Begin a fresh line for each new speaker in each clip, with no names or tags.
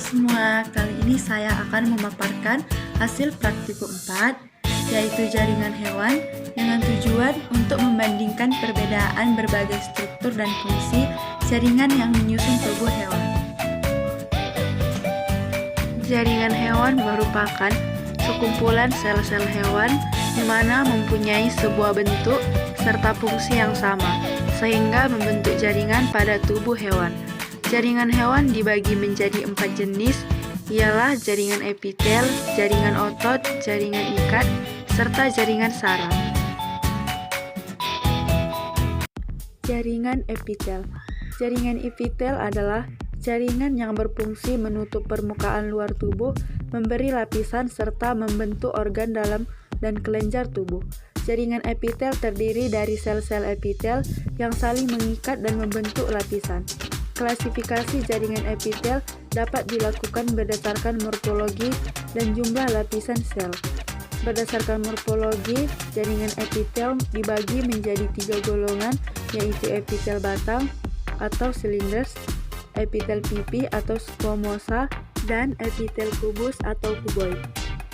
semua, kali ini saya akan memaparkan hasil praktikum 4, yaitu jaringan hewan dengan tujuan untuk membandingkan perbedaan berbagai struktur dan fungsi jaringan yang menyusun tubuh hewan. Jaringan hewan merupakan sekumpulan sel-sel hewan di mana mempunyai sebuah bentuk serta fungsi yang sama, sehingga membentuk jaringan pada tubuh hewan. Jaringan hewan dibagi menjadi 4 jenis, ialah jaringan epitel, jaringan otot, jaringan ikat, serta jaringan saraf. Jaringan epitel. Jaringan epitel adalah jaringan yang berfungsi menutup permukaan luar tubuh, memberi lapisan, serta membentuk organ dalam dan kelenjar tubuh. Jaringan epitel terdiri dari sel-sel epitel yang saling mengikat dan membentuk lapisan. Klasifikasi jaringan epitel dapat dilakukan berdasarkan morfologi dan jumlah lapisan sel. Berdasarkan morfologi, jaringan epitel dibagi menjadi 3 golongan, yaitu epitel batang atau cylinders, epitel pipi atau squamosa, dan epitel kubus atau kuboid.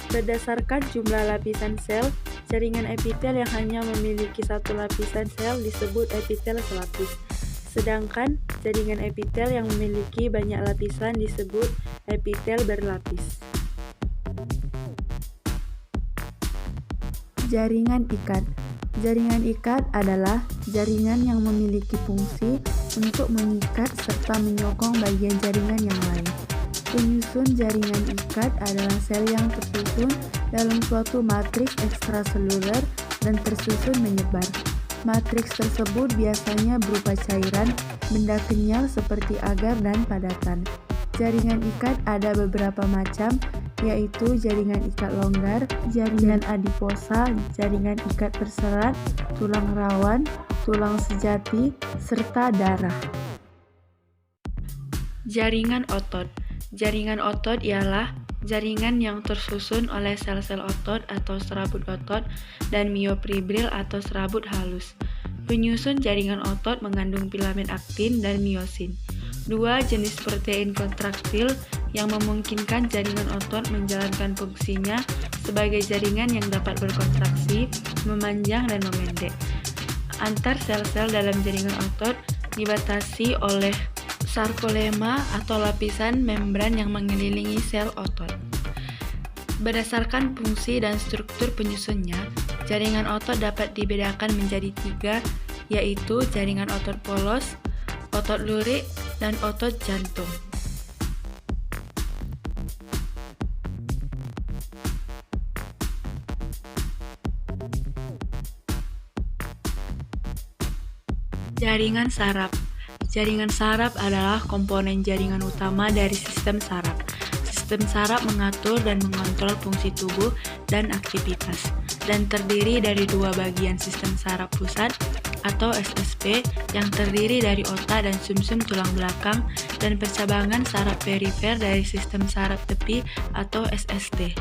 Berdasarkan jumlah lapisan sel, jaringan epitel yang hanya memiliki satu lapisan sel disebut epitel selapis. Sedangkan jaringan epitel yang memiliki banyak lapisan disebut epitel berlapis. Jaringan ikat. Jaringan ikat adalah jaringan yang memiliki fungsi untuk mengikat serta menyokong bagian jaringan yang lain. Penyusun jaringan ikat adalah sel yang tersusun dalam suatu matriks ekstraseluler dan tersusun menyebar. Matriks tersebut biasanya berupa cairan, benda kenyal seperti agar dan padatan. Jaringan ikat ada beberapa macam, yaitu jaringan ikat longgar, jaringan adiposa, jaringan ikat terserat, tulang rawan, tulang sejati, serta darah. Jaringan otot. Jaringan otot ialah jaringan yang tersusun oleh sel-sel otot atau serabut otot dan miofibril atau serabut halus. Penyusun jaringan otot mengandung filamen aktin dan miosin, 2 jenis protein kontraktil yang memungkinkan jaringan otot menjalankan fungsinya sebagai jaringan yang dapat berkontraksi, memanjang, dan memendek. Antar sel-sel dalam jaringan otot dibatasi oleh sarkolema atau lapisan membran yang mengelilingi sel otot. Berdasarkan fungsi dan struktur penyusunnya, jaringan otot dapat dibedakan menjadi 3, yaitu jaringan otot polos, otot lurik, dan otot jantung. Jaringan saraf. Jaringan saraf adalah komponen jaringan utama dari sistem saraf. Sistem saraf mengatur dan mengontrol fungsi tubuh dan aktivitas, dan terdiri dari 2 bagian sistem saraf pusat atau SSP yang terdiri dari otak dan sumsum tulang belakang, dan percabangan saraf perifer dari sistem saraf tepi atau SST.